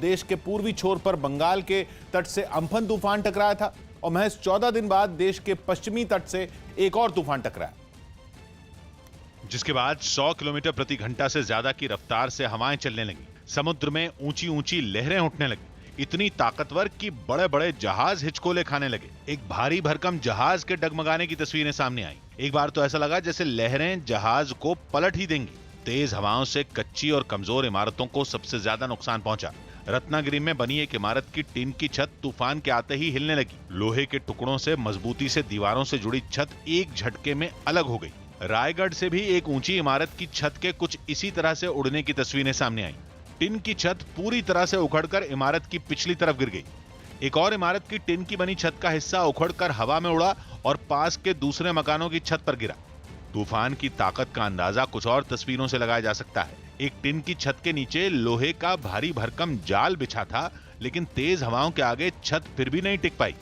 देश के पूर्वी छोर पर बंगाल के तट से अम्फन तूफान टकराया था और महज 14 दिन बाद देश के पश्चिमी तट से एक और तूफान टकराया, जिसके बाद 100 किलोमीटर प्रति घंटा से ज्यादा की रफ्तार से हवाएं चलने लगी। समुद्र में ऊंची ऊंची लहरें उठने लगी, इतनी ताकतवर कि बड़े बड़े जहाज हिचकोले खाने लगे। एक भारी भरकम जहाज के डगमगाने की तस्वीरें सामने आई। एक बार तो ऐसा लगा जैसे लहरें जहाज को पलट ही देंगी। तेज हवाओं से कच्ची और कमजोर इमारतों को सबसे ज्यादा नुकसान पहुंचा। रत्नागिरी में बनी एक इमारत की टीन की छत तूफान के आते ही हिलने लगी। लोहे के टुकड़ों से मजबूती से दीवारों से जुड़ी छत एक झटके में अलग हो गई। रायगढ़ से भी एक ऊंची इमारत की छत के कुछ इसी तरह से उड़ने की तस्वीरें सामने आई। टिन की छत पूरी तरह से उखड़कर इमारत की पिछली तरफ गिर गई। एक और इमारत की टिन की बनी छत का हिस्सा उखड़कर हवा में उड़ा और पास के दूसरे मकानों की छत पर गिरा। तूफान की ताकत का अंदाजा कुछ और तस्वीरों से लगाया जा सकता है। एक टिन की छत के नीचे लोहे का भारी भरकम जाल बिछा था, लेकिन तेज हवाओं के आगे छत फिर भी नहीं टिक पाई।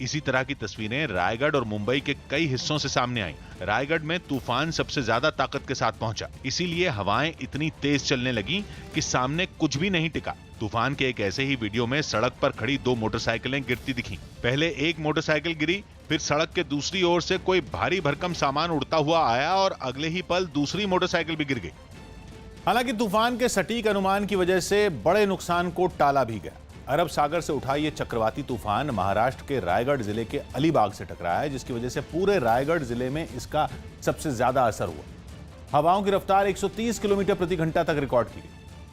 इसी तरह की तस्वीरें रायगढ़ और मुंबई के कई हिस्सों से सामने आई। रायगढ़ में तूफान सबसे ज्यादा ताकत के साथ पहुंचा, इसीलिए हवाएं इतनी तेज चलने लगी कि सामने कुछ भी नहीं टिका। तूफान के एक ऐसे ही वीडियो में सड़क पर खड़ी 2 मोटरसाइकिलें गिरती दिखी। पहले एक मोटरसाइकिल गिरी, फिर सड़क के दूसरी ओर से कोई भारी भरकम सामान उड़ता हुआ आया और अगले ही पल दूसरी मोटरसाइकिल भी गिर गई। हालांकि तूफान के सटीक अनुमान की वजह से बड़े नुकसान को टाला भी गया। अरब सागर से उठा ये चक्रवाती तूफान महाराष्ट्र के रायगढ़ जिले के अलीबाग से टकराया है, जिसकी वजह से पूरे रायगढ़ जिले में इसका सबसे ज्यादा असर हुआ। हवाओं की रफ्तार 130 किलोमीटर प्रति घंटा तक रिकॉर्ड की गई।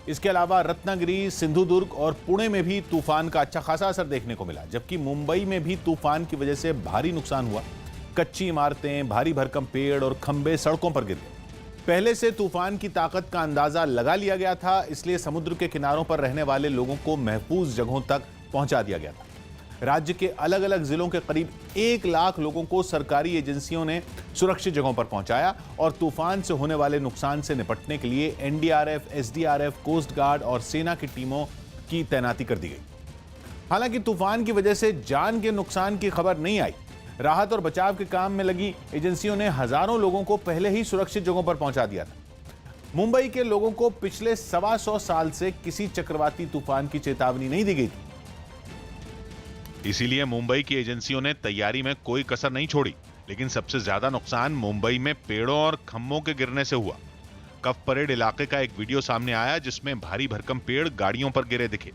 इसके अलावा रत्नागिरी, सिंधुदुर्ग और पुणे में भी तूफान का अच्छा खासा असर देखने को मिला, जबकि मुंबई में भी तूफान की वजह से भारी नुकसान हुआ। कच्ची इमारतें, भारी भरकम पेड़ और खंभे सड़कों पर गिर गए। पहले से तूफान की ताकत का अंदाजा लगा लिया गया था, इसलिए समुद्र के किनारों पर रहने वाले लोगों को महफूज जगहों तक पहुंचा दिया गया था। राज्य के अलग अलग जिलों के करीब 1 लाख लोगों को सरकारी एजेंसियों ने सुरक्षित जगहों पर पहुंचाया और तूफान से होने वाले नुकसान से निपटने के लिए एनडीआरएफ, एसडीआरएफ, कोस्ट गार्ड और सेना की टीमों की तैनाती कर दी गई। हालांकि तूफान की वजह से जान के नुकसान की खबर नहीं आई। राहत और बचाव के काम में लगी एजेंसियों ने हजारों लोगों को पहले ही सुरक्षित जगहों पर पहुंचा दिया था। मुंबई के लोगों को पिछले 125 साल से किसी चक्रवाती तूफान की चेतावनी नहीं दी गई थी। इसीलिए मुंबई की एजेंसियों ने तैयारी में कोई कसर नहीं छोड़ी। लेकिन सबसे ज्यादा नुकसान मुंबई में पेड़ों और खंभों के गिरने से हुआ। कफ परेड इलाके का एक वीडियो सामने आया, जिसमें भारी भरकम पेड़ गाड़ियों पर गिरे दिखे।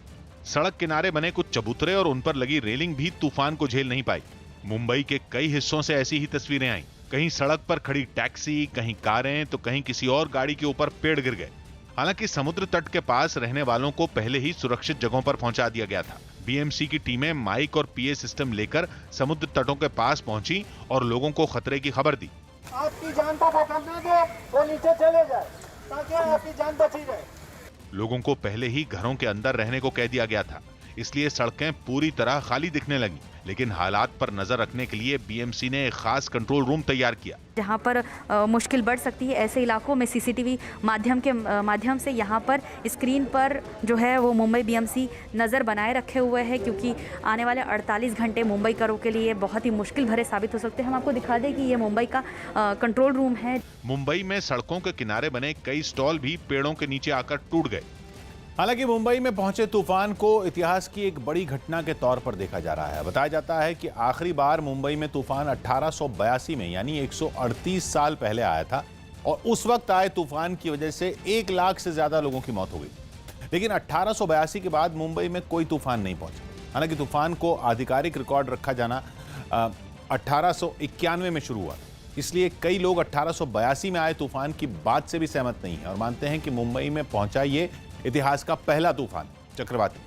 सड़क किनारे बने कुछ चबूतरे और उन पर लगी रेलिंग भी तूफान को झेल नहीं पाई। मुंबई के कई हिस्सों से ऐसी ही तस्वीरें आई। कहीं सड़क पर खड़ी टैक्सी, कहीं कारें, तो कहीं किसी और गाड़ी के ऊपर पेड़ गिर गए। हालांकि समुद्र तट के पास रहने वालों को पहले ही सुरक्षित जगहों पर पहुंचा दिया गया था। बीएमसी की टीमें माइक और पीए सिस्टम लेकर समुद्र तटों के पास पहुंची और लोगों को खतरे की खबर दी। आपकी जान को पकड़ने दो, वो नीचे चले जाए ताकि आपकी जान बची रहे। लोगों को पहले ही घरों के अंदर रहने को कह दिया गया था, इसलिए सड़कें पूरी तरह खाली दिखने लगी। लेकिन हालात पर नजर रखने के लिए बीएमसी ने एक खास कंट्रोल रूम तैयार किया। जहां पर मुश्किल बढ़ सकती है, ऐसे इलाकों में सीसीटीवी माध्यम से यहां पर स्क्रीन पर जो है वो मुंबई बीएमसी नज़र बनाए रखे हुए है, क्योंकि आने वाले 48 घंटे मुंबई करों के लिए बहुत ही मुश्किल भरे साबित हो सकते हैं। हम आपको दिखा दें कि ये मुंबई का कंट्रोल रूम है। मुंबई में सड़कों के किनारे बने कई स्टॉल भी पेड़ों के नीचे आकर टूट गए। हालांकि मुंबई में पहुंचे तूफान को इतिहास की एक बड़ी घटना के तौर पर देखा जा रहा है। बताया जाता है कि आखिरी बार मुंबई में तूफान 1882 में यानी 138 साल पहले आया था और उस वक्त आए तूफान की वजह से 1 लाख से ज्यादा लोगों की मौत हो गई। लेकिन 1882 के बाद मुंबई में कोई तूफान नहीं पहुंचा। हालांकि तूफान को आधिकारिक रिकॉर्ड रखा जाना 1891 में शुरू हुआ, इसलिए कई लोग 1882 में आए तूफान की बात से भी सहमत नहीं है और मानते हैं कि मुंबई में पहुंचा ये इतिहास का पहला तूफान चक्रवाती।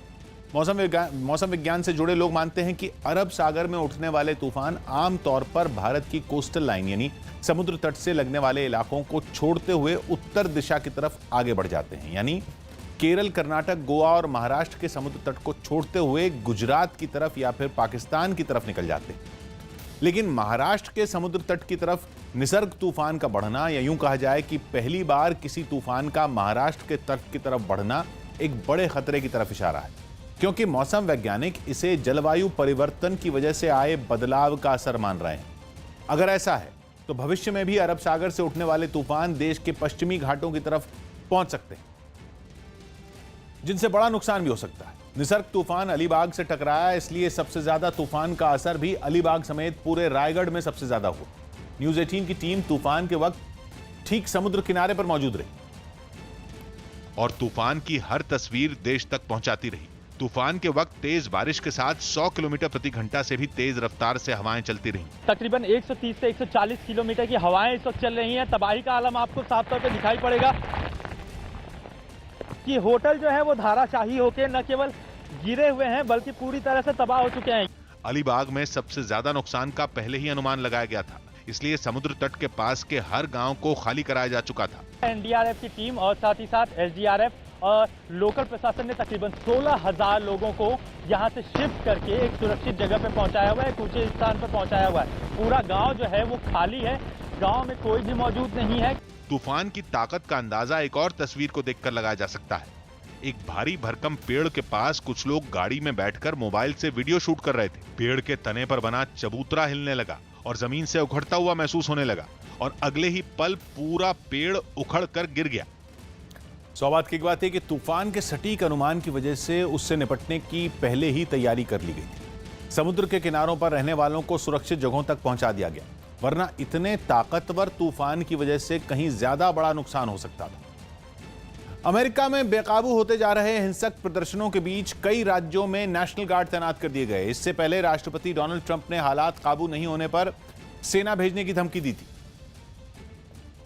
मौसम विज्ञान से जुड़े लोग मानते हैं कि अरब सागर में उठने वाले तूफान आमतौर पर भारत की कोस्टल लाइन यानी समुद्र तट से लगने वाले इलाकों को छोड़ते हुए उत्तर दिशा की तरफ आगे बढ़ जाते हैं, यानी केरल, कर्नाटक, गोवा और महाराष्ट्र के समुद्र तट को छोड़ते हुए गुजरात की तरफ या फिर पाकिस्तान की तरफ निकल जाते हैं। लेकिन महाराष्ट्र के समुद्र तट की तरफ निसर्ग तूफान का बढ़ना, या यूं कहा जाए कि पहली बार किसी तूफान का महाराष्ट्र के तट की तरफ बढ़ना एक बड़े खतरे की तरफ इशारा है, क्योंकि मौसम वैज्ञानिक इसे जलवायु परिवर्तन की वजह से आए बदलाव का असर मान रहे हैं। अगर ऐसा है तो भविष्य में भी अरब सागर से उठने वाले तूफान देश के पश्चिमी घाटों की तरफ पहुंच सकते हैं, जिनसे बड़ा नुकसान भी हो सकता है। निसर्ग तूफान अलीबाग से टकराया, इसलिए सबसे ज्यादा तूफान का असर भी अलीबाग समेत पूरे रायगढ़ में सबसे ज्यादा हुआ। न्यूज 18 की टीम तूफान के वक्त ठीक समुद्र किनारे पर मौजूद रही और तूफान की हर तस्वीर देश तक पहुंचाती रही। तूफान के वक्त तेज बारिश के साथ 100 किलोमीटर प्रति घंटा से भी तेज रफ्तार से हवाएं चलती रहीं। तकरीबन 130 से 140 किलोमीटर की हवाएं इस वक्त चल रही हैं। तबाही का आलम आपको साफ तौर पे दिखाई पड़ेगा कि होटल जो है वो धाराशाही होके न केवल गिरे हुए हैं बल्कि पूरी तरह से तबाह हो चुके हैं। अलीबाग में सबसे ज्यादा नुकसान का पहले ही अनुमान लगाया गया था, इसलिए समुद्र तट के पास के हर गांव को खाली कराया जा चुका था। एनडीआरएफ की टीम और साथ ही साथ एसडीआरएफ और लोकल प्रशासन ने तकरीबन 16,000 लोगों को यहां से शिफ्ट करके एक सुरक्षित जगह पे पहुंचाया हुआ है, एक ऊंचे स्थान पर पहुंचाया हुआ है। पूरा गांव जो है वो खाली है, गांव में कोई भी मौजूद नहीं है। तूफान की ताकत का अंदाजा एक और तस्वीर को देखकर लगाया जा सकता है। एक भारी भरकम पेड़ के पास कुछ लोग गाड़ी में बैठकर मोबाइल से वीडियो शूट कर रहे थे। पेड़ के तने पर बना चबूतरा हिलने लगा और जमीन से उखड़ता हुआ महसूस होने लगा और अगले ही पल पूरा पेड़ उखड़ कर गिर गया। सौबात की एक बात है कि तूफान के सटीक अनुमान की वजह से उससे निपटने की पहले ही तैयारी कर ली गई थी। समुद्र के किनारों पर रहने वालों को सुरक्षित जगहों तक पहुंचा दिया गया, वरना इतने ताकतवर तूफान की वजह से कहीं ज्यादा बड़ा नुकसान हो सकता था। अमेरिका में बेकाबू होते जा रहे हिंसक प्रदर्शनों के बीच कई राज्यों में नेशनल गार्ड तैनात कर दिए गए। इससे पहले राष्ट्रपति डोनाल्ड ट्रंप ने हालात काबू नहीं होने पर सेना भेजने की धमकी दी थी,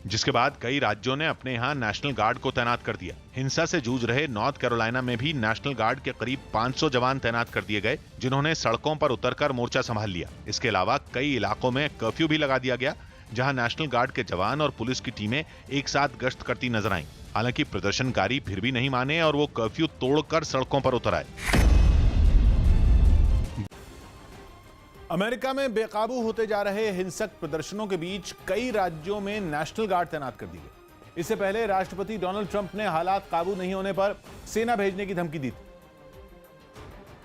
जिसके बाद कई राज्यों ने अपने यहां नेशनल गार्ड को तैनात कर दिया। हिंसा से जूझ रहे नॉर्थ कैरोलिना में भी नेशनल गार्ड के करीब 500 जवान तैनात कर दिए गए, जिन्होंने सड़कों पर उतरकर मोर्चा संभाल लिया। इसके अलावा कई इलाकों में कर्फ्यू भी लगा दिया गया, जहां नेशनल गार्ड के जवान और पुलिस की टीमें एक साथ गश्त करती नजर आईं। हालांकि प्रदर्शनकारी फिर भी नहीं माने और वो कर्फ्यू तोड़कर सड़कों पर उतर आए। अमेरिका में बेकाबू होते जा रहे हिंसक प्रदर्शनों के बीच कई राज्यों में नेशनल गार्ड तैनात कर दी गई। इससे पहले राष्ट्रपति डोनाल्ड ट्रंप ने हालात काबू नहीं होने पर सेना भेजने की धमकी दी थी,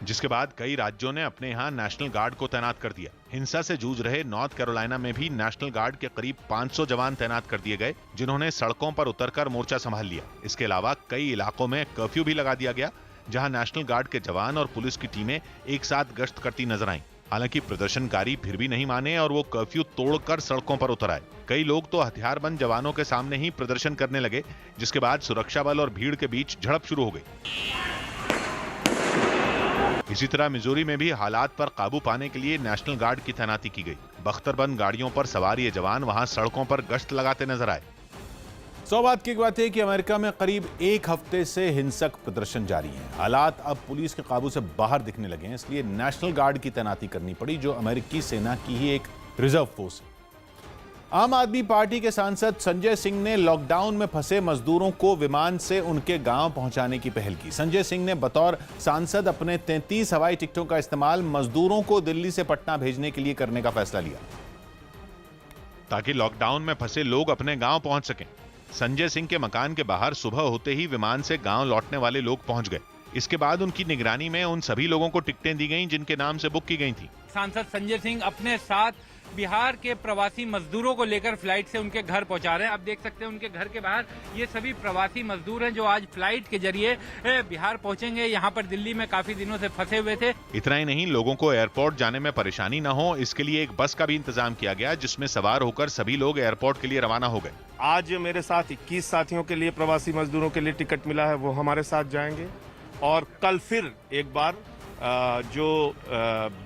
जिसके बाद कई राज्यों ने अपने यहां नेशनल गार्ड को तैनात कर दिया। हिंसा से जूझ रहे नॉर्थ कैरोलिना में भी नेशनल गार्ड के करीब 500 जवान तैनात कर दिए गए, जिन्होंने सड़कों पर उतरकर मोर्चा संभाल लिया। इसके अलावा कई इलाकों में कर्फ्यू भी लगा दिया गया, जहां नेशनल गार्ड के जवान और पुलिस की टीमें एक साथ गश्त करती नजर आईं। हालांकि प्रदर्शनकारी फिर भी नहीं माने और वो कर्फ्यू तोड़कर सड़कों पर उतर आए। कई लोग तो हथियारबंद जवानों के सामने ही प्रदर्शन करने लगे, जिसके बाद सुरक्षा बल और भीड़ के बीच झड़प शुरू हो गई। इसी तरह मिजोरी में भी हालात पर काबू पाने के लिए नेशनल गार्ड की तैनाती की गई। बख्तरबंद गाड़ियों पर सवार ये जवान वहां सड़कों पर गश्त लगाते नजर आए। सौबात की एक बात है कि अमेरिका में करीब एक हफ्ते से हिंसक प्रदर्शन जारी है। हालात अब पुलिस के काबू से बाहर दिखने लगे हैं, इसलिए नेशनल गार्ड की तैनाती करनी पड़ी, जो अमेरिकी सेना की ही एक रिजर्व फोर्स है। आम आदमी पार्टी के सांसद संजय सिंह ने लॉकडाउन में फंसे मजदूरों को विमान से उनके गांव पहुंचाने की पहल की। संजय सिंह ने बतौर सांसद अपने 33 हवाई टिकटों का इस्तेमाल मजदूरों को दिल्ली से पटना भेजने के लिए करने का फैसला लिया, ताकि लॉकडाउन में फंसे लोग अपने गांव पहुंच सकें। संजय सिंह के मकान के बाहर सुबह होते ही विमान से गांव लौटने वाले लोग पहुंच गए। इसके बाद उनकी निगरानी में उन सभी लोगों को टिकटें दी गईं जिनके नाम से बुक की गई थी। सांसद संजय सिंह अपने साथ बिहार के प्रवासी मजदूरों को लेकर फ्लाइट से उनके घर पहुंचा रहे हैं। आप देख सकते हैं उनके घर के बाहर ये सभी प्रवासी मजदूर हैं जो आज फ्लाइट के जरिए बिहार पहुंचेंगे। यहाँ पर दिल्ली में काफी दिनों से फंसे हुए थे। इतना ही नहीं, लोगों को एयरपोर्ट जाने में परेशानी न हो, इसके लिए एक बस का भी इंतजाम किया गया, जिसमें सवार होकर सभी लोग एयरपोर्ट के लिए रवाना हो गए। आज मेरे साथ 21 साथियों के लिए, प्रवासी मजदूरों के लिए टिकट मिला है, वो हमारे साथ जाएंगे। और कल फिर एक बार जो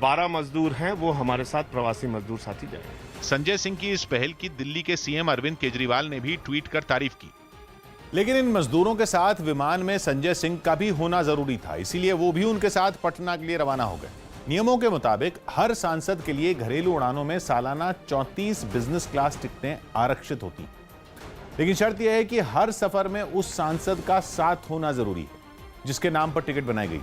12 मजदूर हैं वो हमारे साथ प्रवासी मजदूर साथी जाएंगे। संजय सिंह की इस पहल की दिल्ली के सीएम अरविंद केजरीवाल ने भी ट्वीट कर तारीफ की। लेकिन इन मजदूरों के साथ विमान में संजय सिंह का भी होना जरूरी था, इसीलिए वो भी उनके साथ पटना के लिए रवाना हो गए। नियमों के मुताबिक हर सांसद के लिए घरेलू उड़ानों में सालाना 34 बिजनेस क्लास टिकटें आरक्षित होती, लेकिन शर्त यह है कि हर सफर में उस सांसद का साथ होना जरूरी है जिसके नाम पर टिकट बनाई गई।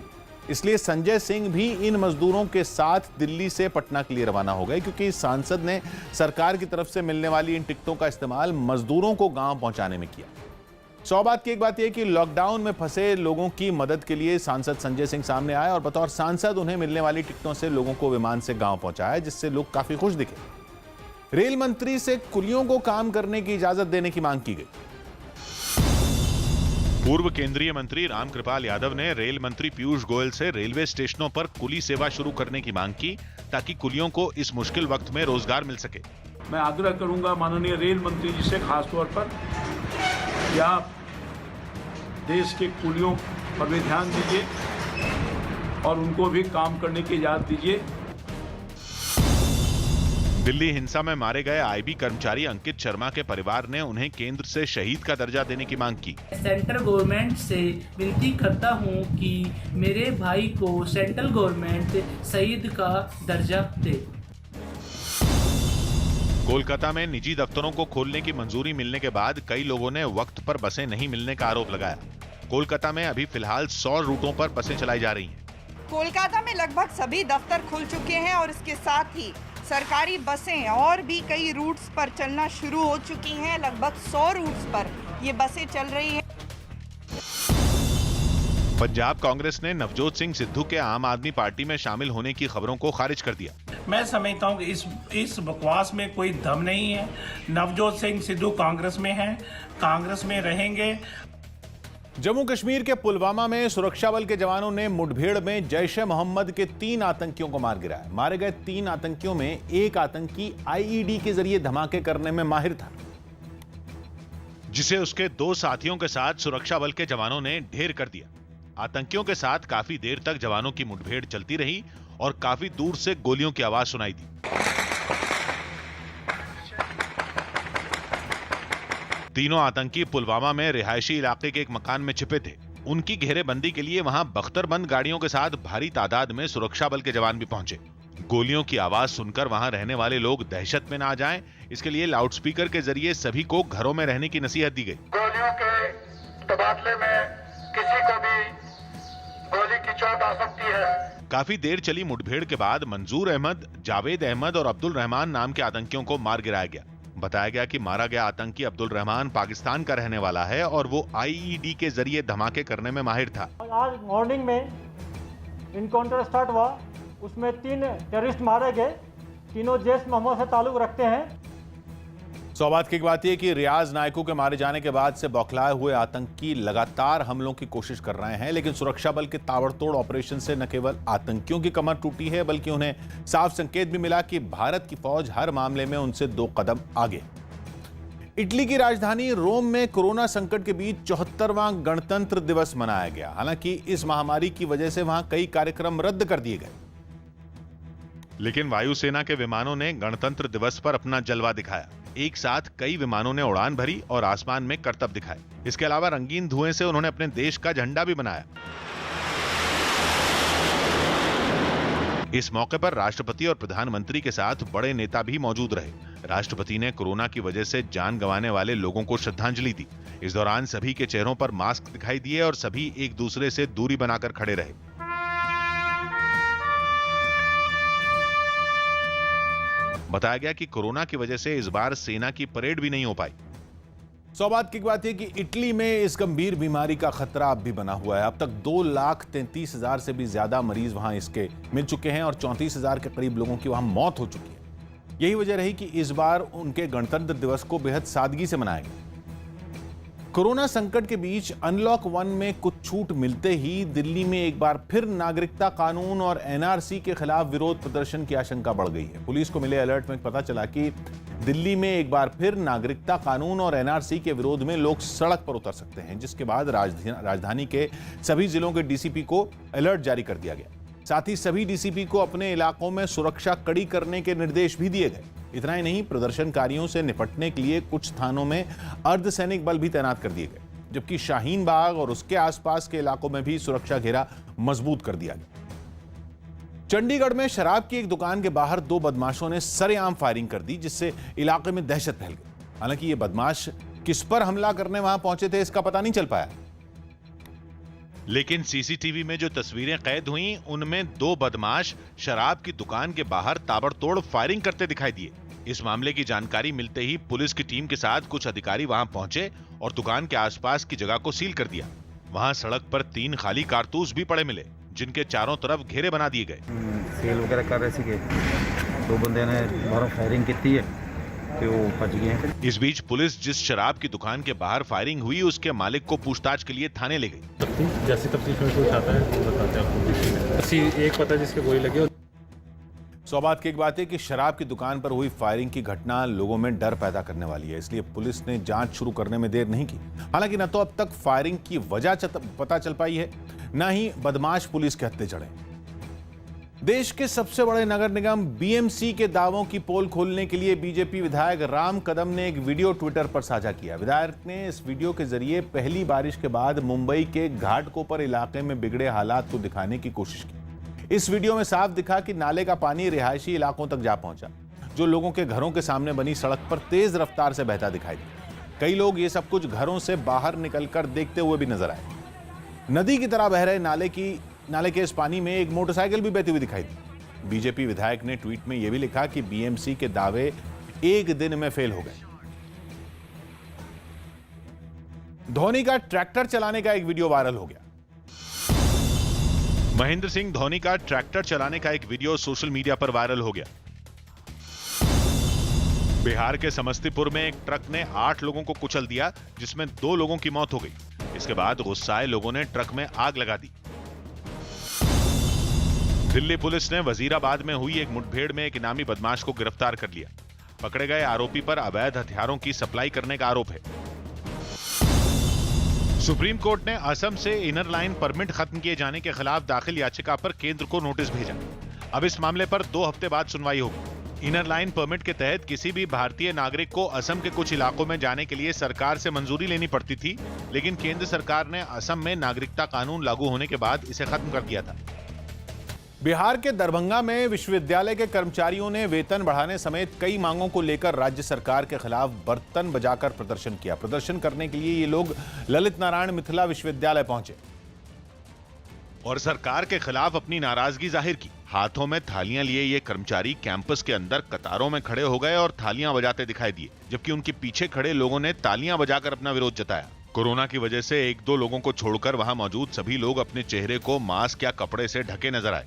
इसलिए संजय सिंह भी इन मजदूरों के साथ दिल्ली से पटना के लिए रवाना हो गए, क्योंकि सांसद ने सरकार की तरफ से मिलने वाली इन टिकटों का इस्तेमाल मजदूरों को गांव पहुंचाने में किया। सौबात की एक बात यह कि लॉकडाउन में फंसे लोगों की मदद के लिए सांसद संजय सिंह सामने आए और बतौर सांसद उन्हें मिलने वाली टिकटों से लोगों को विमान से गांव पहुंचाया, जिससे लोग काफी खुश दिखे। रेल मंत्री से कुलियों को काम करने की इजाजत देने की मांग की गई। पूर्व केंद्रीय मंत्री रामकृपाल यादव ने रेल मंत्री पीयूष गोयल से रेलवे स्टेशनों पर कुली सेवा शुरू करने की मांग की ताकि कुलियों को इस मुश्किल वक्त में रोजगार मिल सके। मैं आग्रह करूंगा माननीय रेल मंत्री जी से खासतौर पर कि आप देश के कुलियों पर भी ध्यान दीजिए और उनको भी काम करने की इजाजत दीजिए। दिल्ली हिंसा में मारे गए आईबी कर्मचारी अंकित शर्मा के परिवार ने उन्हें केंद्र से शहीद का दर्जा देने की मांग की। सेंट्रल गवर्नमेंट से विनती करता हूं कि मेरे भाई को सेंट्रल गवर्नमेंट शहीद का दर्जा दे। कोलकाता में निजी दफ्तरों को खोलने की मंजूरी मिलने के बाद कई लोगों ने वक्त पर बसें नहीं मिलने का आरोप लगाया। कोलकाता में अभी फिलहाल 100 रूटों पर बसें चलाई जा रही हैं। कोलकाता में लगभग सभी दफ्तर खुल चुके हैं और इसके साथ ही सरकारी बसें और भी कई रूट्स पर चलना शुरू हो चुकी हैं। लगभग 100 रूट्स पर ये बसें चल रही हैं। पंजाब कांग्रेस ने नवजोत सिंह सिद्धू के आम आदमी पार्टी में शामिल होने की खबरों को खारिज कर दिया। मैं समझता हूं कि इस बकवास में कोई दम नहीं है। नवजोत सिंह सिद्धू कांग्रेस में हैं, कांग्रेस में रहेंगे। जम्मू कश्मीर के पुलवामा में सुरक्षा बल के जवानों ने मुठभेड़ में जैश-ए-मोहम्मद के 3 आतंकियों को मार गिराया। मारे गए 3 आतंकियों में एक आतंकी आईईडी के जरिए धमाके करने में माहिर था, जिसे उसके 2 साथियों के साथ सुरक्षा बल के जवानों ने ढेर कर दिया। आतंकियों के साथ काफी देर तक जवानों की मुठभेड़ चलती रही और काफी दूर से गोलियों की आवाज सुनाई दी। तीनों आतंकी पुलवामा में रिहायशी इलाके के एक मकान में छिपे थे। उनकी घेरेबंदी के लिए वहां बख्तरबंद गाड़ियों के साथ भारी तादाद में सुरक्षा बल के जवान भी पहुंचे। गोलियों की आवाज सुनकर वहां रहने वाले लोग दहशत में ना जाएं, इसके लिए लाउडस्पीकर के जरिए सभी को घरों में रहने की नसीहत दी गई। गोलियों के तबादले में किसी को भी गोली की चोट आ सकती है। काफी देर चली मुठभेड़ के बाद मंजूर अहमद, जावेद अहमद और अब्दुल रहमान नाम के आतंकियों को मार गिराया गया। बताया गया कि मारा गया आतंकी अब्दुल रहमान पाकिस्तान का रहने वाला है और वो आईईडी के जरिए धमाके करने में माहिर था। आज मॉर्निंग में इनकाउंटर स्टार्ट हुआ, उसमें 3 टेररिस्ट मारे गए। तीनों जैश-ए-मोहम्मद से ताल्लुक रखते हैं। सौभाग्य की बात यह कि रियाज नायकू के मारे जाने के बाद से बौखलाए हुए आतंकी लगातार हमलों की कोशिश कर रहे हैं, लेकिन सुरक्षा बल के ताबड़तोड़ ऑपरेशन से न केवल आतंकियों की कमर टूटी है बल्कि उन्हें साफ संकेत भी मिला कि भारत की फौज हर मामले में उनसे 2 कदम आगे। इटली की राजधानी रोम में कोरोना संकट के बीच 74वां गणतंत्र दिवस मनाया गया। हालांकि इस महामारी की वजह से वहां कई कार्यक्रम रद्द कर दिए गए, लेकिन वायुसेना के विमानों ने गणतंत्र दिवस पर अपना जलवा दिखाया। एक साथ कई विमानों ने उड़ान भरी और आसमान में करतब दिखाए। इसके अलावा रंगीन धुएं से उन्होंने अपने देश का झंडा भी बनाया। इस मौके पर राष्ट्रपति और प्रधानमंत्री के साथ बड़े नेता भी मौजूद रहे। राष्ट्रपति ने कोरोना की वजह से जान गंवाने वाले लोगों को श्रद्धांजलि दी। इस दौरान सभी के चेहरों पर मास्क दिखाई दिए और सभी एक दूसरे से दूरी बनाकर खड़े रहे। बताया गया कि कोरोना की वजह से इस बार सेना की परेड भी नहीं हो पाई। सौभाग्य की बात यह कि इटली में इस गंभीर बीमारी का खतरा अब भी बना हुआ है। अब तक 2,33,000 से भी ज्यादा मरीज वहां इसके मिल चुके हैं और 34,000 के करीब लोगों की वहां मौत हो चुकी है। यही वजह रही कि इस बार उनके गणतंत्र दिवस को बेहद सादगी से मनाया गया। कोरोना संकट के बीच अनलॉक 1 में कुछ छूट मिलते ही दिल्ली में एक बार फिर नागरिकता कानून और एनआरसी के खिलाफ विरोध प्रदर्शन की आशंका बढ़ गई है। पुलिस को मिले अलर्ट में पता चला कि दिल्ली में एक बार फिर नागरिकता कानून और एनआरसी के विरोध में लोग सड़क पर उतर सकते हैं, जिसके बाद राजधानी के सभी जिलों के डीसीपी को अलर्ट जारी कर दिया गया। साथ ही सभी डीसीपी को अपने इलाकों में सुरक्षा कड़ी करने के निर्देश भी दिए गए। इतना ही नहीं, प्रदर्शनकारियों से निपटने के लिए कुछ स्थानों में अर्धसैनिक बल भी तैनात कर दिए गए, जबकि शाहीन बाग और उसके आसपास के इलाकों में भी सुरक्षा घेरा मजबूत कर दिया गया। चंडीगढ़ में शराब की एक दुकान के बाहर 2 बदमाशों ने सरेआम फायरिंग कर दी, जिससे इलाके में दहशत फैल गई। हालांकि ये बदमाश किस पर हमला करने वहां पहुंचे थे इसका पता नहीं चल पाया, लेकिन सीसीटीवी में जो तस्वीरें कैद हुई उनमें 2 बदमाश शराब की दुकान के बाहर ताबड़तोड़ फायरिंग करते दिखाई दिए। इस मामले की जानकारी मिलते ही पुलिस की टीम के साथ कुछ अधिकारी वहां पहुंचे और दुकान के आसपास की जगह को सील कर दिया। वहां सड़क पर 3 खाली कारतूस भी पड़े मिले, जिनके चारों तरफ घेरे बना दिए गए। सेल वगैरह कर रहे थे, 2 बंदे ने बाहरों फायरिंग की है कि वो बच गए हैं। इस बीच पुलिस जिस शराब की दुकान के बाहर फायरिंग हुई उसके मालिक को पूछताछ के लिए थाने ले गई। जैसी तफ्तीश में कोई आता है वो बताते हैं आपको। एक पता जिसके गोली लगी। सौबात की एक बात है कि शराब की दुकान पर हुई फायरिंग की घटना लोगों में डर पैदा करने वाली है, इसलिए पुलिस ने जांच शुरू करने में देर नहीं की। हालांकि न तो अब तक फायरिंग की वजह पता चल पाई है, न ही बदमाश पुलिस के हत्थे चढ़े। देश के सबसे बड़े नगर निगम बीएमसी के दावों की पोल खोलने के लिए बीजेपी विधायक राम कदम ने एक वीडियो ट्विटर पर साझा किया। विधायक ने इस वीडियो के जरिए पहली बारिश के बाद मुंबई के घाटकोपर इलाके में बिगड़े हालात को दिखाने की कोशिश की। इस वीडियो में साफ दिखा कि नाले का पानी रिहायशी इलाकों तक जा पहुंचा, जो लोगों के घरों के सामने बनी सड़क पर तेज रफ्तार से बहता दिखाई दिया। कई लोग ये सब कुछ घरों से बाहर निकलकर देखते हुए भी नजर आए। नदी की तरह बह रहे नाले के इस पानी में एक मोटरसाइकिल भी बहती हुई दिखाई दी। बीजेपी विधायक ने ट्वीट में यह भी लिखा कि बीएमसी के दावे एक दिन में फेल हो गए। धोनी का ट्रैक्टर चलाने का एक वीडियो वायरल हो गया। महेंद्र सिंह धोनी का ट्रैक्टर चलाने का एक वीडियो सोशल मीडिया पर वायरल हो गया। बिहार के समस्तीपुर में एक ट्रक ने 8 लोगों को कुचल दिया, जिसमें 2 लोगों की मौत हो गई। इसके बाद गुस्साए लोगों ने ट्रक में आग लगा दी। दिल्ली पुलिस ने वजीराबाद में हुई एक मुठभेड़ में एक इनामी बदमाश को गिरफ्तार कर लिया। पकड़े गए आरोपी पर अवैध हथियारों की सप्लाई करने का आरोप है। सुप्रीम कोर्ट ने असम से इनर लाइन परमिट खत्म किए जाने के खिलाफ दाखिल याचिका पर केंद्र को नोटिस भेजा। अब इस मामले पर 2 हफ्ते बाद सुनवाई होगी। इनर लाइन परमिट के तहत किसी भी भारतीय नागरिक को असम के कुछ इलाकों में जाने के लिए सरकार से मंजूरी लेनी पड़ती थी, लेकिन केंद्र सरकार ने असम में नागरिकता कानून लागू होने के बाद इसे खत्म कर दिया था। बिहार के दरभंगा में विश्वविद्यालय के कर्मचारियों ने वेतन बढ़ाने समेत कई मांगों को लेकर राज्य सरकार के खिलाफ बर्तन बजाकर प्रदर्शन किया। प्रदर्शन करने के लिए ये लोग ललित नारायण मिथिला विश्वविद्यालय पहुंचे और सरकार के खिलाफ अपनी नाराजगी जाहिर की। हाथों में थालियां लिए ये कर्मचारी कैंपस के अंदर कतारों में खड़े हो गए और थालियां बजाते दिखाई दिए, जबकि उनके पीछे खड़े लोगों ने तालियां बजाकर अपना विरोध जताया। कोरोना की वजह से 1-2 लोगों को छोड़कर वहां मौजूद सभी लोग अपने चेहरे को मास्क या कपड़े से ढके नजर आए।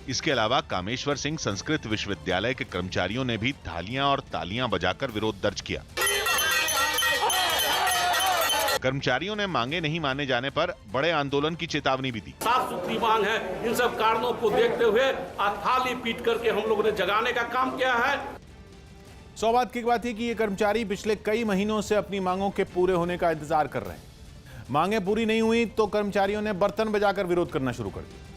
इसके अलावा कामेश्वर सिंह संस्कृत विश्वविद्यालय के कर्मचारियों ने भी थालियां और तालियां बजाकर विरोध दर्ज किया। कर्मचारियों ने मांगे नहीं माने जाने पर बड़े आंदोलन की चेतावनी भी दी। साफ सुथरी मांग है, इन सब कारणों को देखते हुए थाली पीट करके हम लोगों ने जगाने का काम किया है। सौबात की बात है कि ये कर्मचारी पिछले कई महीनों से अपनी मांगों के पूरे होने का इंतजार कर रहे हैं। मांगे पूरी नहीं हुई तो कर्मचारियों ने बर्तन बजाकर विरोध करना शुरू कर दिया।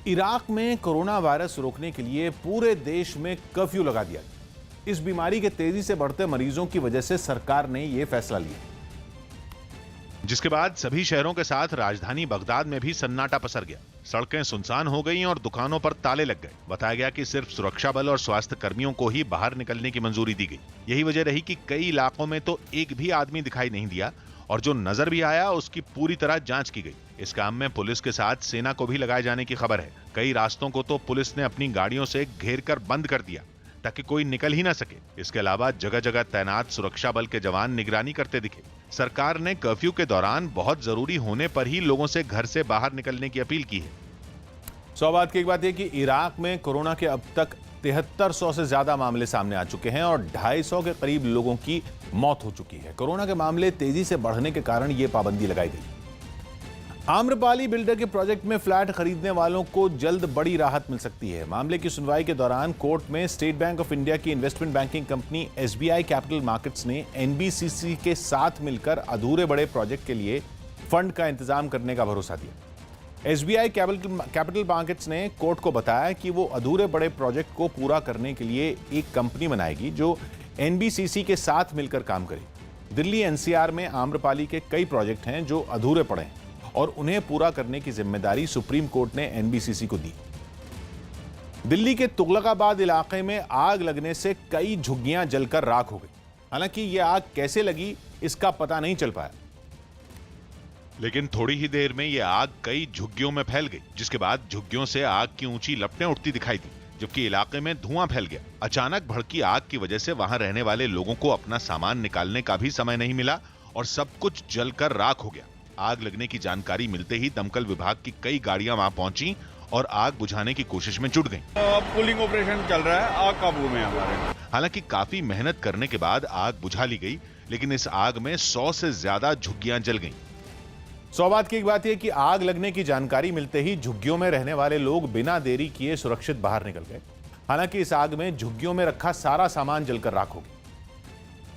इराक में कोरोना वायरस रोकने के लिए पूरे देश में कर्फ्यू लगा दिया। इस बीमारी के तेजी से बढ़ते मरीजों की वजह से सरकार ने यह फैसला लिया, जिसके बाद सभी शहरों के साथ राजधानी बगदाद में भी सन्नाटा पसर गया। सड़कें सुनसान हो गईं और दुकानों पर ताले लग गए। बताया गया कि सिर्फ सुरक्षा बल और स्वास्थ्य कर्मियों को ही बाहर निकलने की मंजूरी दी गई। यही वजह रही कि कई इलाकों में तो एक भी आदमी दिखाई नहीं दिया और जो नजर भी आया उसकी पूरी तरह जांच की गई। इस काम में पुलिस के साथ सेना को भी लगाए जाने की खबर है। कई रास्तों को तो पुलिस ने अपनी गाड़ियों से घेर कर बंद कर दिया ताकि कोई निकल ही ना सके। इसके अलावा जगह जगह तैनात सुरक्षा बल के जवान निगरानी करते दिखे। सरकार ने कर्फ्यू के दौरान बहुत जरूरी होने पर ही लोगों से घर से बाहर निकलने की अपील की है। सौबात की एक बात है कि इराक में कोरोना के अब तक 7300 से ज्यादा मामले सामने आ चुके हैं और 250 के करीब लोगों की मौत हो चुकी है। कोरोना के मामले तेजी से बढ़ने के कारण यह पाबंदी लगाई गई। आम्रपाली बिल्डर के प्रोजेक्ट में फ्लैट खरीदने वालों को जल्द बड़ी राहत मिल सकती है। मामले की सुनवाई के दौरान कोर्ट में स्टेट बैंक ऑफ इंडिया की investment banking company SBI capital markets ने NBCC के साथ मिलकर अधूरे बड़े प्रोजेक्ट के लिए फंड का इंतजाम करने का भरोसा दिया। SBI कैपिटल मार्केट्स ने कोर्ट को बताया कि वो अधूरे बड़े प्रोजेक्ट को पूरा करने के लिए एक कंपनी बनाएगी जो NBCC के साथ मिलकर काम करेगी। दिल्ली NCR में आम्रपाली के कई प्रोजेक्ट हैं जो अधूरे पड़े हैं और उन्हें पूरा करने की जिम्मेदारी सुप्रीम कोर्ट ने NBCC को दी। दिल्ली के तुगलकाबाद इलाके में आग लगने से कई झुग्गियां जलकर राख हो गई। हालांकि यह आग कैसे लगी इसका पता नहीं चल पाया, लेकिन थोड़ी ही देर में यह आग कई झुग्गियों में फैल गई, जिसके बाद झुग्गियों से आग की ऊंची लपटें उठती दिखाई दी, जबकि इलाके में धुआं फैल गया। अचानक भड़की आग की वजह से वहां रहने वाले लोगों को अपना सामान निकालने का भी समय नहीं मिला और सब कुछ जलकर राख हो गया। आग लगने की जानकारी मिलते ही दमकल विभाग की कई गाड़ियां वहां पहुंची और आग बुझाने की कोशिश में जुट गईं। पुलिंग ऑपरेशन चल रहा है, आग काबू में है हमारे। हालांकि काफी मेहनत करने के बाद आग बुझा ली गई, लेकिन इस आग में 100 से ज्यादा झुग्गियां जल गईं। सौभाग्य की एक बात यह कि आग लगने की जानकारी मिलते ही झुग्गियों में रहने वाले लोग बिना देरी किए सुरक्षित बाहर निकल गए। हालांकि इस आग में झुग्गियों में रखा सारा सामान जलकर राख हो गया।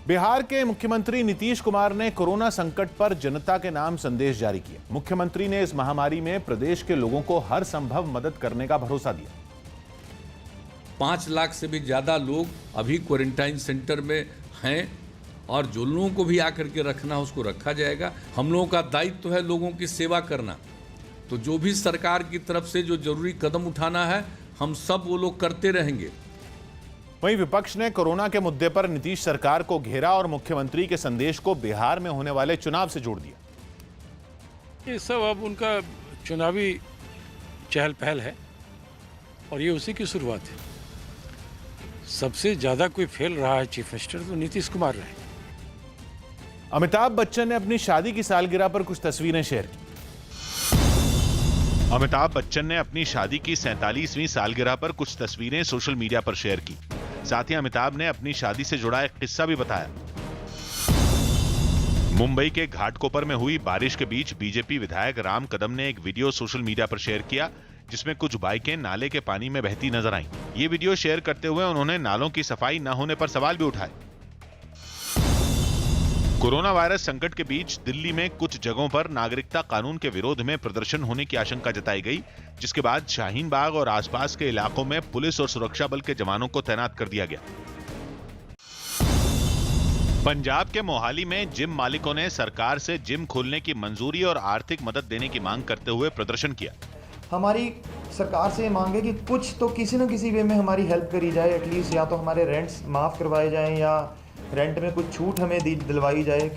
बिहार के मुख्यमंत्री नीतीश कुमार ने कोरोना संकट पर जनता के नाम संदेश जारी किया। मुख्यमंत्री ने इस महामारी में प्रदेश के लोगों को हर संभव मदद करने का भरोसा दिया। 5 लाख से भी ज्यादा लोग अभी क्वारंटाइन सेंटर में हैं और जो लोगों को भी आकर के रखना है उसको रखा जाएगा। हम लोगों का दायित्व है लोगों की सेवा करना, तो जो भी सरकार की तरफ से जो जरूरी कदम उठाना है हम सब वो लोग करते रहेंगे। वहीं विपक्ष ने कोरोना के मुद्दे पर नीतीश सरकार को घेरा और मुख्यमंत्री के संदेश को बिहार में होने वाले चुनाव से जोड़ दिया। ये सब अब उनका चुनावी चहल पहल है और ये उसी की शुरुआत है। सबसे ज्यादा कोई फेल रहा है चीफ मिनिस्टर तो नीतीश कुमार रहे। अमिताभ बच्चन ने अपनी शादी की सालगिरह पर कुछ तस्वीरें शेयर की। अमिताभ बच्चन ने अपनी शादी की 47वीं सालगिरह पर कुछ तस्वीरें सोशल मीडिया पर शेयर की। साथ ही अमिताभ ने अपनी शादी से जुड़ा एक किस्सा भी बताया। मुंबई के घाटकोपर में हुई बारिश के बीच बीजेपी विधायक राम कदम ने एक वीडियो सोशल मीडिया पर शेयर किया, जिसमें कुछ बाइकें नाले के पानी में बहती नजर आईं। ये वीडियो शेयर करते हुए उन्होंने नालों की सफाई न होने पर सवाल भी उठाए। कोरोना वायरस संकट के बीच दिल्ली में कुछ जगहों पर नागरिकता कानून के विरोध में प्रदर्शन होने की आशंका जताई गई, जिसके बाद शाहीन बाग और आसपास के इलाकों में पुलिस और सुरक्षा बल के जवानों को तैनात कर दिया गया। पंजाब के मोहाली में जिम मालिकों ने सरकार से जिम खोलने की मंजूरी और आर्थिक मदद देने की मांग करते हुए प्रदर्शन किया। हमारी सरकार से ये मांग है कि कुछ तो किसी न किसी वे में हमारी हेल्प करी जाए, एटलीस्ट या तो हमारे रेंट्स माफ करवाए जाएं या रेंट में कुछ छूट हमें दिलवाई जाए।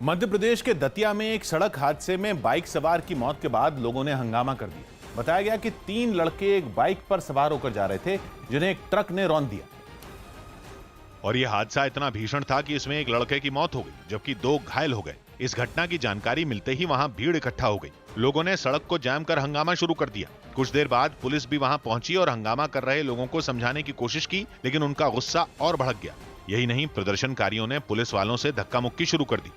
मध्य प्रदेश के दतिया में एक सड़क हादसे में बाइक सवार की मौत के बाद लोगों ने हंगामा कर दिया। बताया गया कि 3 लड़के एक बाइक पर सवार होकर जा रहे थे, जिन्हें एक ट्रक ने रौंद दिया और यह हादसा इतना भीषण था कि इसमें एक लड़के की मौत हो गई, जबकि 2 घायल हो गए। इस घटना की जानकारी मिलते ही वहां भीड़ इकट्ठा हो गई। लोगों ने सड़क को जाम कर हंगामा शुरू कर दिया। कुछ देर बाद पुलिस भी वहां पहुंची और हंगामा कर रहे लोगों को समझाने की कोशिश की, लेकिन उनका गुस्सा और भड़क गया। यही नहीं, प्रदर्शनकारियों ने पुलिस वालों से धक्का मुक्की शुरू कर दी।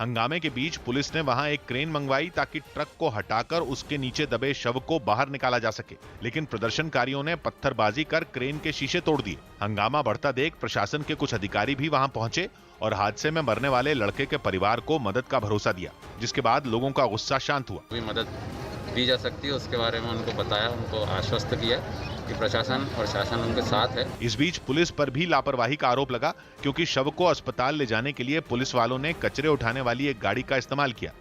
हंगामे के बीच पुलिस ने वहां एक क्रेन मंगवाई ताकि ट्रक को हटाकर उसके नीचे दबे शव को बाहर निकाला जा सके, लेकिन प्रदर्शनकारियों ने पत्थरबाजी कर क्रेन के शीशे तोड़ दिए। हंगामा बढ़ता देख प्रशासन के कुछ अधिकारी भी वहां पहुंचे और हादसे में मरने वाले लड़के के परिवार को मदद का भरोसा दिया, जिसके बाद लोगों का गुस्सा शांत हुआ। मदद दी जा सकती है उसके बारे में उनको बताया, उनको आश्वस्त किया कि प्रशासन और शासन उनके साथ है। इस बीच पुलिस पर भी लापरवाही का आरोप लगा, क्योंकि शव को अस्पताल ले जाने के लिए पुलिस वालों ने कचरे उठाने वाली एक गाड़ी का इस्तेमाल किया।